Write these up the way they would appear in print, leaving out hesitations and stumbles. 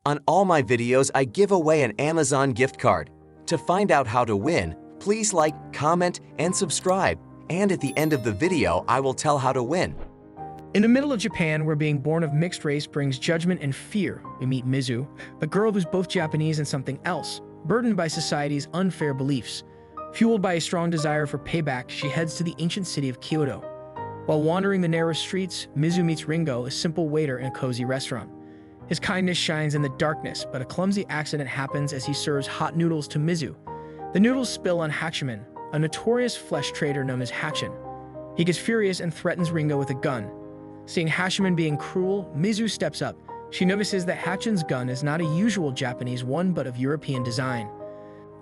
On all my videos, I give away an Amazon gift card. To find out how to win, please like, comment, and subscribe. And at the end of the video, I will tell how to win. In the middle of Japan, where being born of mixed race brings judgment and fear, we meet Mizu, a girl who's both Japanese and something else, burdened by society's unfair beliefs. Fueled by a strong desire for payback, she heads to the ancient city of Kyoto. While wandering the narrow streets, Mizu meets Ringo, a simple waiter in a cozy restaurant. His kindness shines in the darkness, but a clumsy accident happens as he serves hot noodles to Mizu. The noodles spill on Hachiman, a notorious flesh trader known as Hachin. He gets furious and threatens Ringo with a gun. Seeing Hachiman being cruel, Mizu steps up. She notices that Hachin's gun is not a usual Japanese one, but of European design.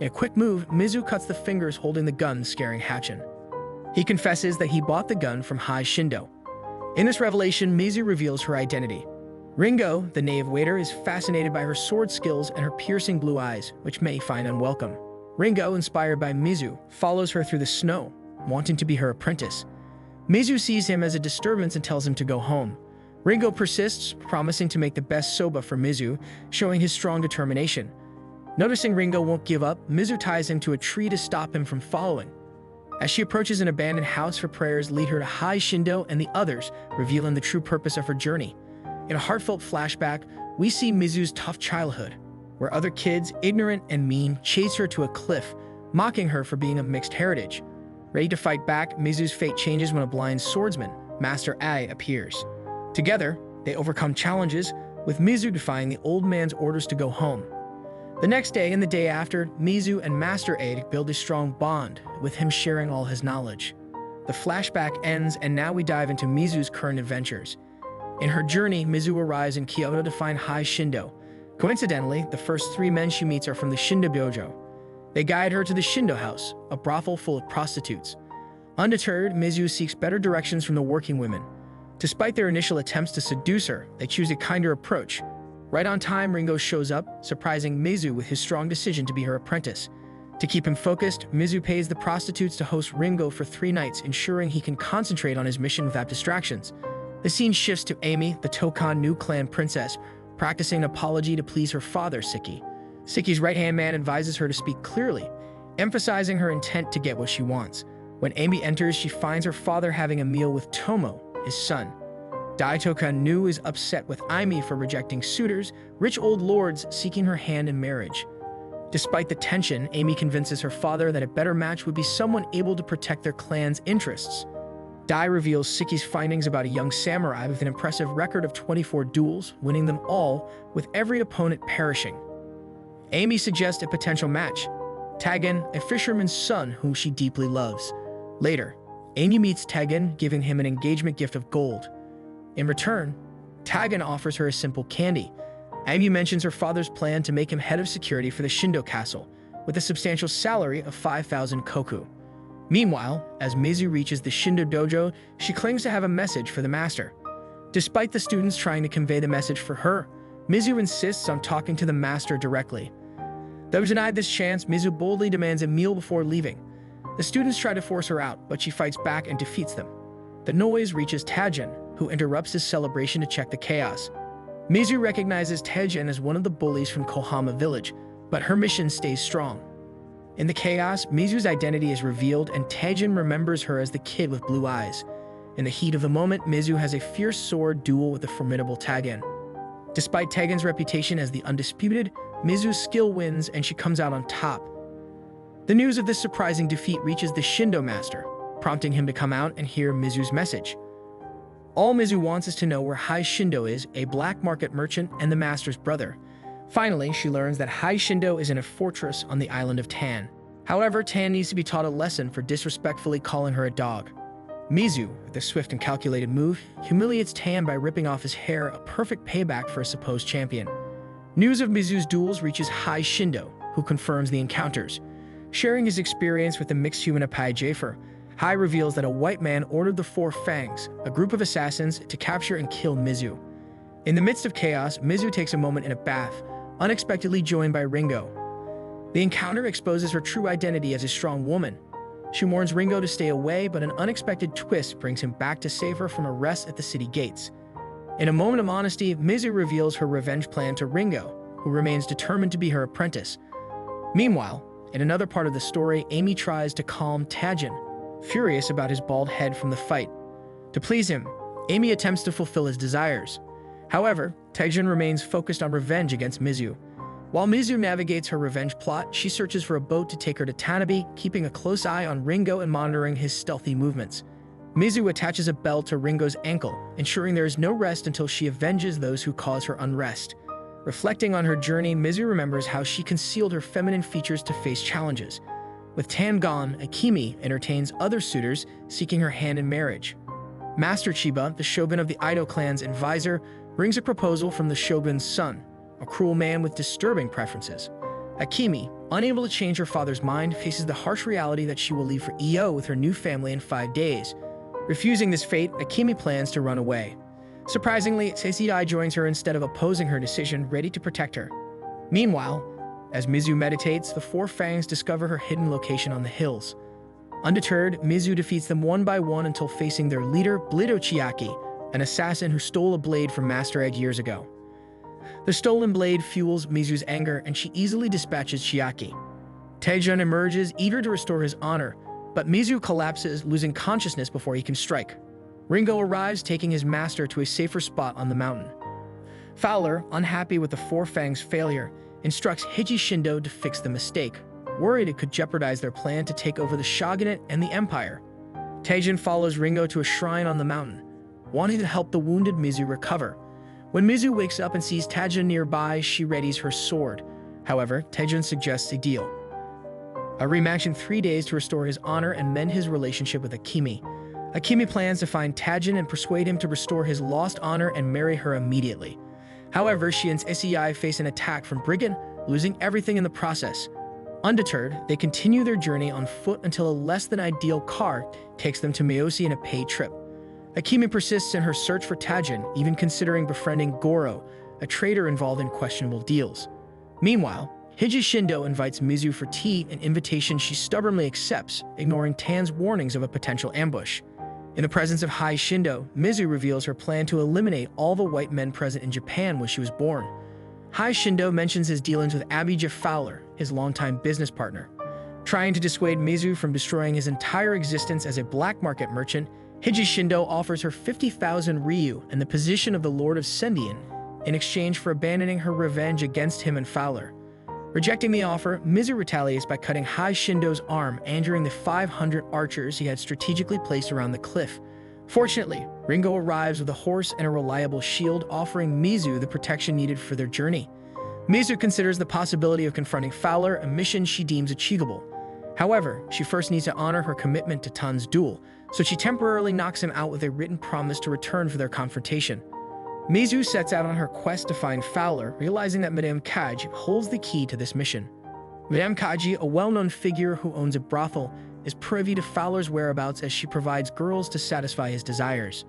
In a quick move, Mizu cuts the fingers holding the gun, scaring Hachin. He confesses that he bought the gun from Hai Shindo. In this revelation, Mizu reveals her identity. Ringo, the knave waiter, is fascinated by her sword skills and her piercing blue eyes, which May find unwelcome. Ringo, inspired by Mizu, follows her through the snow, wanting to be her apprentice. Mizu sees him as a disturbance and tells him to go home. Ringo persists, promising to make the best soba for Mizu, showing his strong determination. Noticing Ringo won't give up, Mizu ties him to a tree to stop him from following. As she approaches an abandoned house, her prayers lead her to Hai Shindo and the others, revealing the true purpose of her journey. In a heartfelt flashback, we see Mizu's tough childhood, where other kids, ignorant and mean, chase her to a cliff, mocking her for being of mixed heritage. Ready to fight back, Mizu's fate changes when a blind swordsman, Master Ai, appears. Together, they overcome challenges, with Mizu defying the old man's orders to go home. The next day and the day after, Mizu and Master Ai build a strong bond, with him sharing all his knowledge. The flashback ends, and now we dive into Mizu's current adventures. In her journey, Mizu arrives in Kyoto to find Hai Shindo. Coincidentally, the first 3 men she meets are from the Shindo Dojo. They guide her to the Shindo house, a brothel full of prostitutes. Undeterred, Mizu seeks better directions from the working women. Despite their initial attempts to seduce her, they choose a kinder approach. Right on time, Ringo shows up, surprising Mizu with his strong decision to be her apprentice. To keep him focused, Mizu pays the prostitutes to host Ringo for 3 nights, ensuring he can concentrate on his mission without distractions. The scene shifts to Amy, the Tokan New Clan princess, practicing an apology to please her father, Siki. Siki's right-hand man advises her to speak clearly, emphasizing her intent to get what she wants. When Amy enters, she finds her father having a meal with Tomo, his son. Daitoka Nu is upset with Amy for rejecting suitors, rich old lords seeking her hand in marriage. Despite the tension, Amy convinces her father that a better match would be someone able to protect their clan's interests. Dai reveals Siki's findings about a young samurai with an impressive record of 24 duels, winning them all, with every opponent perishing. Amy suggests a potential match, Tagen, a fisherman's son whom she deeply loves. Later, Amy meets Tagen, giving him an engagement gift of gold. In return, Tagen offers her a simple candy. Amy mentions her father's plan to make him head of security for the Shindo castle, with a substantial salary of 5,000 koku. Meanwhile, as Mizu reaches the Shindo dojo, she claims to have a message for the master. Despite the students trying to convey the message for her, Mizu insists on talking to the master directly. Though denied this chance, Mizu boldly demands a meal before leaving. The students try to force her out, but she fights back and defeats them. The noise reaches Tagen, who interrupts his celebration to check the chaos. Mizu recognizes Tagen as one of the bullies from Kohama village, but her mission stays strong. In the chaos, Mizu's identity is revealed, and Tagen remembers her as the kid with blue eyes. In the heat of the moment, Mizu has a fierce sword duel with the formidable Tagen. Despite Tagen's reputation as the undisputed, Mizu's skill wins and she comes out on top. The news of this surprising defeat reaches the Shindo master, prompting him to come out and hear Mizu's message. All Mizu wants is to know where Hai Shindo is, a black market merchant and the master's brother. Finally, she learns that Hai Shindo is in a fortress on the island of Tan. However, Tan needs to be taught a lesson for disrespectfully calling her a dog. Mizu, with a swift and calculated move, humiliates Tan by ripping off his hair, a perfect payback for a supposed champion. News of Mizu's duels reaches Hai Shindo, who confirms the encounters. Sharing his experience with the mixed human Apai Jafer, Hai reveals that a white man ordered the Four Fangs, a group of assassins, to capture and kill Mizu. In the midst of chaos, Mizu takes a moment in a bath, unexpectedly joined by Ringo. The encounter exposes her true identity as a strong woman. She warns Ringo to stay away, but an unexpected twist brings him back to save her from arrest at the city gates. In a moment of honesty, Mizu reveals her revenge plan to Ringo, who remains determined to be her apprentice. Meanwhile, in another part of the story, Amy tries to calm Taejin, furious about his bald head from the fight. To please him, Amy attempts to fulfill his desires. However, Taejin remains focused on revenge against Mizu. While Mizu navigates her revenge plot, she searches for a boat to take her to Tanabe, keeping a close eye on Ringo and monitoring his stealthy movements. Mizu attaches a bell to Ringo's ankle, ensuring there is no rest until she avenges those who cause her unrest. Reflecting on her journey, Mizu remembers how she concealed her feminine features to face challenges. With Tan gone, Akemi entertains other suitors seeking her hand in marriage. Master Chiba, the shogun of the Ido clan's advisor, brings a proposal from the shogun's son, a cruel man with disturbing preferences. Akemi, unable to change her father's mind, faces the harsh reality that she will leave for EO with her new family in 5 days. Refusing this fate, Akemi plans to run away. Surprisingly, Seisei joins her instead of opposing her decision, ready to protect her. Meanwhile, as Mizu meditates, the Four Fangs discover her hidden location on the hills. Undeterred, Mizu defeats them one by one until facing their leader, Blido Chiaki, an assassin who stole a blade from Master Egg years ago. The stolen blade fuels Mizu's anger, and she easily dispatches Chiaki. Taejin emerges, eager to restore his honor, but Mizu collapses, losing consciousness before he can strike. Ringo arrives, taking his master to a safer spot on the mountain. Fowler, unhappy with the Four Fangs' failure, instructs Hiji Shindo to fix the mistake, worried it could jeopardize their plan to take over the shogunate and the empire. Taejin follows Ringo to a shrine on the mountain, wanting to help the wounded Mizu recover. When Mizu wakes up and sees Taejin nearby, she readies her sword. However, Taejin suggests a deal. A rematch in 3 days to restore his honor and mend his relationship with Akemi. Akemi plans to find Taejin and persuade him to restore his lost honor and marry her immediately. However, she and Sei face an attack from Brigand, losing everything in the process. Undeterred, they continue their journey on foot until a less-than-ideal car takes them to Meosi in a paid trip. Akemi persists in her search for Taejin, even considering befriending Goro, a traitor involved in questionable deals. Meanwhile, Hiji Shindo invites Mizu for tea, an invitation she stubbornly accepts, ignoring Tan's warnings of a potential ambush. In the presence of Hai Shindo, Mizu reveals her plan to eliminate all the white men present in Japan when she was born. Hai Shindo mentions his dealings with Abijah Fowler, his longtime business partner. Trying to dissuade Mizu from destroying his entire existence as a black market merchant, Hiji Shindo offers her 50,000 ryu and the position of the Lord of Sendian in exchange for abandoning her revenge against him and Fowler. Rejecting the offer, Mizu retaliates by cutting Hai Shindo's arm, injuring the 500 archers he had strategically placed around the cliff. Fortunately, Ringo arrives with a horse and a reliable shield, offering Mizu the protection needed for their journey. Mizu considers the possibility of confronting Fowler, a mission she deems achievable. However, she first needs to honor her commitment to Tan's duel, so she temporarily knocks him out with a written promise to return for their confrontation. Mizu sets out on her quest to find Fowler, realizing that Madame Kaj holds the key to this mission. Madame Kaji, a well-known figure who owns a brothel, is privy to Fowler's whereabouts as she provides girls to satisfy his desires.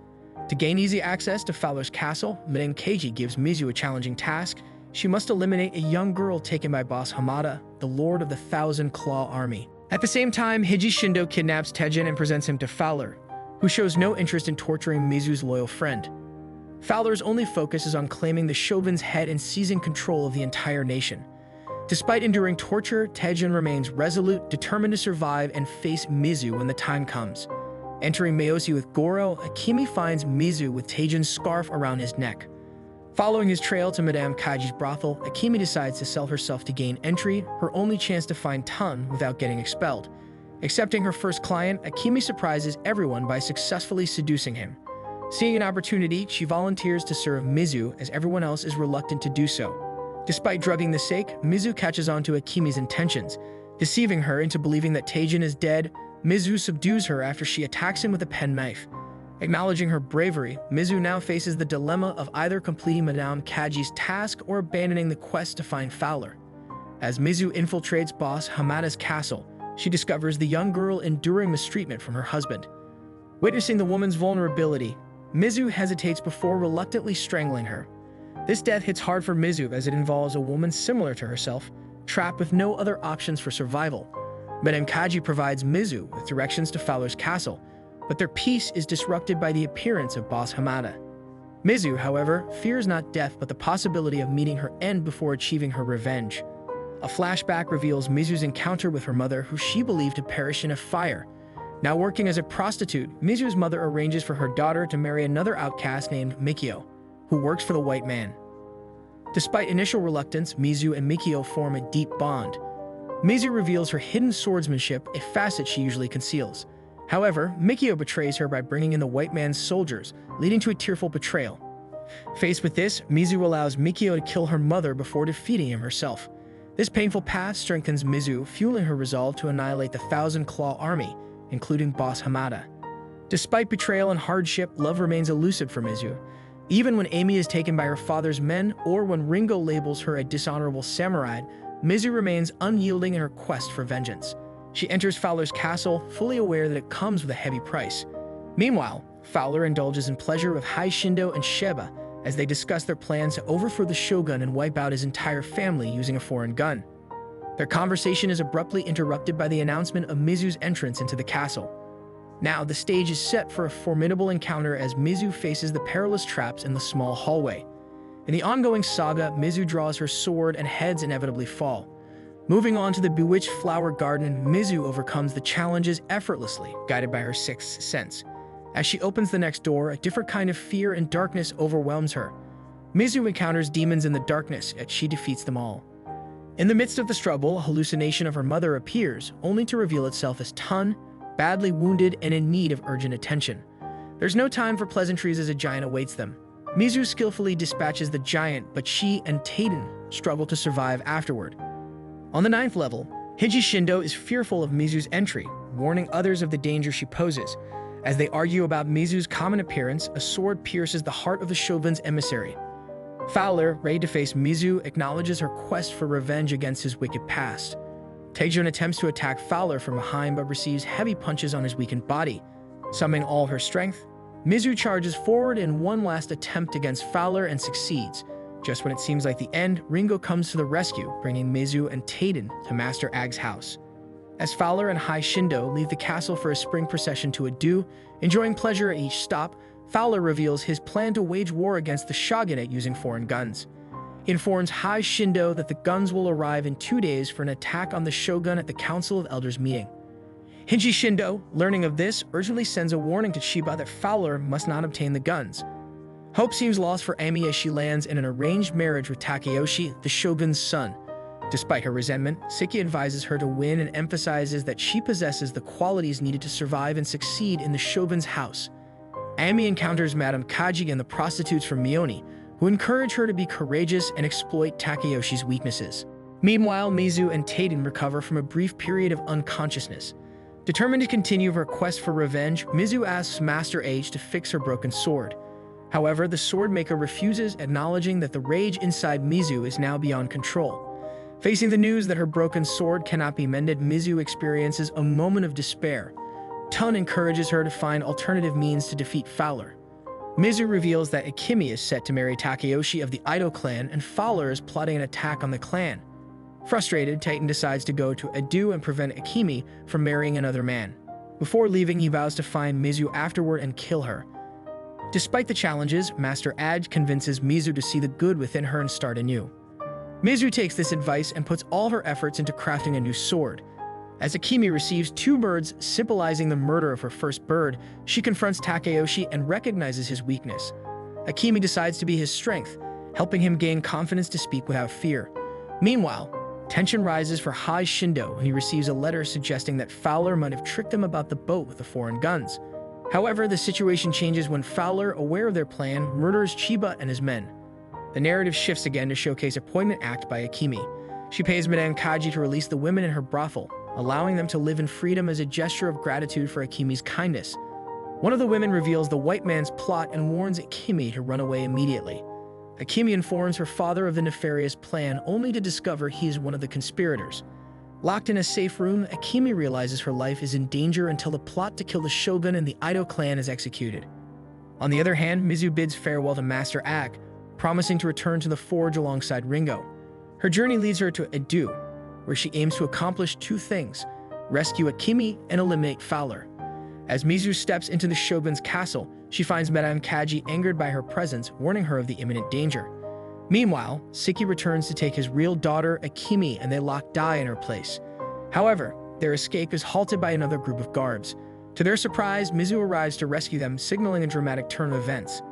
To gain easy access to Fowler's castle, Madame Kaji gives Mizu a challenging task. She must eliminate a young girl taken by boss Hamada, the lord of the Thousand Claw Army. At the same time, Hiji Shindo kidnaps Taejin and presents him to Fowler, who shows no interest in torturing Mizu's loyal friend. Fowler's only focus is on claiming the shogun's head and seizing control of the entire nation. Despite enduring torture, Taejin remains resolute, determined to survive and face Mizu when the time comes. Entering Meosi with Goro, Akemi finds Mizu with Taejin's scarf around his neck. Following his trail to Madame Kaji's brothel, Akemi decides to sell herself to gain entry, her only chance to find Tan without getting expelled. Accepting her first client, Akemi surprises everyone by successfully seducing him. Seeing an opportunity, she volunteers to serve Mizu as everyone else is reluctant to do so. Despite drugging the sake, Mizu catches on to Akemi's intentions. Deceiving her into believing that Taejin is dead, Mizu subdues her after she attacks him with a penknife. Acknowledging her bravery, Mizu now faces the dilemma of either completing Madame Kaji's task or abandoning the quest to find Fowler. As Mizu infiltrates boss Hamada's castle, she discovers the young girl enduring mistreatment from her husband. Witnessing the woman's vulnerability, Mizu hesitates before reluctantly strangling her. This death hits hard for Mizu as it involves a woman similar to herself, trapped with no other options for survival. Madame Kaji provides Mizu with directions to Fowler's castle, but their peace is disrupted by the appearance of boss Hamada. Mizu, however, fears not death but the possibility of meeting her end before achieving her revenge. A flashback reveals Mizu's encounter with her mother, who she believed to perish in a fire. Now working as a prostitute, Mizu's mother arranges for her daughter to marry another outcast named Mikio, who works for the white man. Despite initial reluctance, Mizu and Mikio form a deep bond. Mizu reveals her hidden swordsmanship, a facet she usually conceals. However, Mikio betrays her by bringing in the white man's soldiers, leading to a tearful betrayal. Faced with this, Mizu allows Mikio to kill her mother before defeating him herself. This painful path strengthens Mizu, fueling her resolve to annihilate the Thousand Claw army, including boss Hamada. Despite betrayal and hardship, love remains elusive for Mizu. Even when Amy is taken by her father's men, or when Ringo labels her a dishonorable samurai, Mizu remains unyielding in her quest for vengeance. She enters Fowler's castle, fully aware that it comes with a heavy price. Meanwhile, Fowler indulges in pleasure with Hai Shindo and Sheba as they discuss their plans to overthrow the shogun and wipe out his entire family using a foreign gun. Their conversation is abruptly interrupted by the announcement of Mizu's entrance into the castle. Now, the stage is set for a formidable encounter as Mizu faces the perilous traps in the small hallway. In the ongoing saga, Mizu draws her sword and heads inevitably fall. Moving on to the bewitched flower garden, Mizu overcomes the challenges effortlessly, guided by her sixth sense. As she opens the next door, a different kind of fear and darkness overwhelms her. Mizu encounters demons in the darkness, yet she defeats them all. In the midst of the struggle, a hallucination of her mother appears, only to reveal itself as Tun, badly wounded and in need of urgent attention. There's no time for pleasantries as a giant awaits them. Mizu skillfully dispatches the giant, but she and Taiden struggle to survive afterward. On the 9th level, Hiji Shindo is fearful of Mizu's entry, warning others of the danger she poses. As they argue about Mizu's common appearance, a sword pierces the heart of the shogun's emissary. Fowler, ready to face Mizu, acknowledges her quest for revenge against his wicked past. Taejun attempts to attack Fowler from behind but receives heavy punches on his weakened body. Summoning all her strength, Mizu charges forward in one last attempt against Fowler and succeeds. Just when it seems like the end, Ringo comes to the rescue, bringing Mizu and Taiden to Master Ag's house. As Fowler and Hai Shindo leave the castle for a spring procession to Adu, enjoying pleasure at each stop, Fowler reveals his plan to wage war against the shogunate using foreign guns. He informs Hai Shindo that the guns will arrive in 2 days for an attack on the shogun at the Council of Elders meeting. Hiji Shindo, learning of this, urgently sends a warning to Chiba that Fowler must not obtain the guns. Hope seems lost for Amy as she lands in an arranged marriage with Takeyoshi, the shogun's son. Despite her resentment, Siki advises her to win and emphasizes that she possesses the qualities needed to survive and succeed in the shogun's house. Amy encounters Madame Kaji and the prostitutes from Mioni, who encourage her to be courageous and exploit Takeyoshi's weaknesses. Meanwhile, Mizu and Taiden recover from a brief period of unconsciousness. Determined to continue her quest for revenge, Mizu asks Master H to fix her broken sword. However, the swordmaker refuses, acknowledging that the rage inside Mizu is now beyond control. Facing the news that her broken sword cannot be mended, Mizu experiences a moment of despair. Tun encourages her to find alternative means to defeat Fowler. Mizu reveals that Akemi is set to marry Takeyoshi of the Ido clan, and Fowler is plotting an attack on the clan. Frustrated, Titan decides to go to Adu and prevent Akemi from marrying another man. Before leaving, he vows to find Mizu afterward and kill her. Despite the challenges, Master Aj convinces Mizu to see the good within her and start anew. Mizu takes this advice and puts all her efforts into crafting a new sword. As Akemi receives 2 birds symbolizing the murder of her first bird, she confronts Takeyoshi and recognizes his weakness. Akemi decides to be his strength, helping him gain confidence to speak without fear. Meanwhile, tension rises for Hai Shindo when he receives a letter suggesting that Fowler might have tricked him about the boat with the foreign guns. However, the situation changes when Fowler, aware of their plan, murders Chiba and his men. The narrative shifts again to showcase a poignant act by Akemi. She pays Madame Kaji to release the women in her brothel, allowing them to live in freedom as a gesture of gratitude for Akemi's kindness. One of the women reveals the white man's plot and warns Akemi to run away immediately. Akemi informs her father of the nefarious plan, only to discover he is one of the conspirators. Locked in a safe room, Akemi realizes her life is in danger until the plot to kill the shogun and the Ido clan is executed. On the other hand, Mizu bids farewell to Master Ak, promising to return to the forge alongside Ringo. Her journey leads her to Adu, where she aims to accomplish 2 things: rescue Akemi and eliminate Fowler. As Mizu steps into the shogun's castle, She finds Madame Kaji angered by her presence, warning her of the imminent danger. Meanwhile, Siki returns to take his real daughter, Akimi, and they lock Dai in her place. However, their escape is halted by another group of guards. To their surprise, Mizu arrives to rescue them, signaling a dramatic turn of events.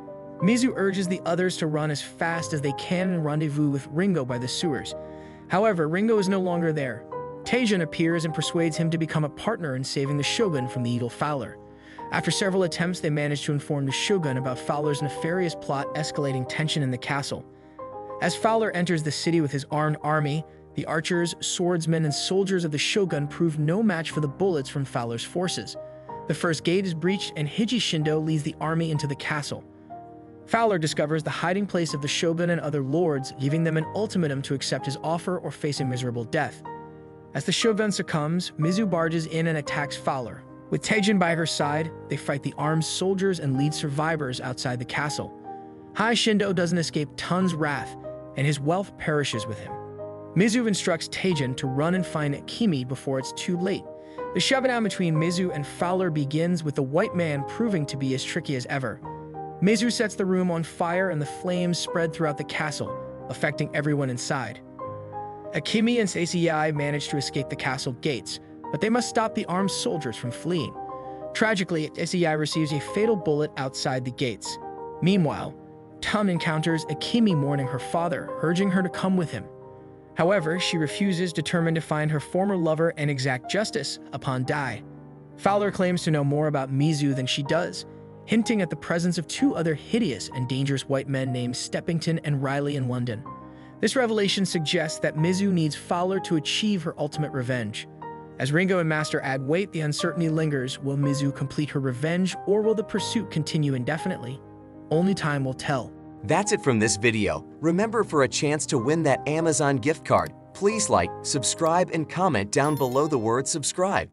Mizu urges the others to run as fast as they can and rendezvous with Ringo by the sewers. However, Ringo is no longer there. Teijin appears and persuades him to become a partner in saving the shogun from the evil Fowler. After several attempts, they manage to inform the shogun about Fowler's nefarious plot, escalating tension in the castle. As Fowler enters the city with his armed army, the archers, swordsmen, and soldiers of the shogun prove no match for the bullets from Fowler's forces. The first gate is breached and Hiji Shindo leads the army into the castle. Fowler discovers the hiding place of the shogun and other lords, giving them an ultimatum to accept his offer or face a miserable death. As the shogun succumbs, Mizu barges in and attacks Fowler. With Teijin by her side, they fight the armed soldiers and lead survivors outside the castle. Hai Shindo doesn't escape Tun's wrath, and his wealth perishes with him. Mizu instructs Teijin to run and find Akimi before it's too late. The showdown between Mizu and Fowler begins with the white man proving to be as tricky as ever. Mizu sets the room on fire and the flames spread throughout the castle, affecting everyone inside. Akimi and Seisei manage to escape the castle gates, but they must stop the armed soldiers from fleeing. Tragically, Seisei receives a fatal bullet outside the gates. Meanwhile, Tun encounters Akimi mourning her father, urging her to come with him. However, she refuses, determined to find her former lover and exact justice upon Dai. Fowler claims to know more about Mizu than she does, hinting at the presence of two other hideous and dangerous white men named Steppington and Riley in London. This revelation suggests that Mizu needs Fowler to achieve her ultimate revenge. As Ringo and Master add weight, the uncertainty lingers. Will Mizu complete her revenge, or will the pursuit continue indefinitely? Only time will tell. That's it from this video. Remember, for a chance to win that Amazon gift card, please like, subscribe, and comment down below the word subscribe.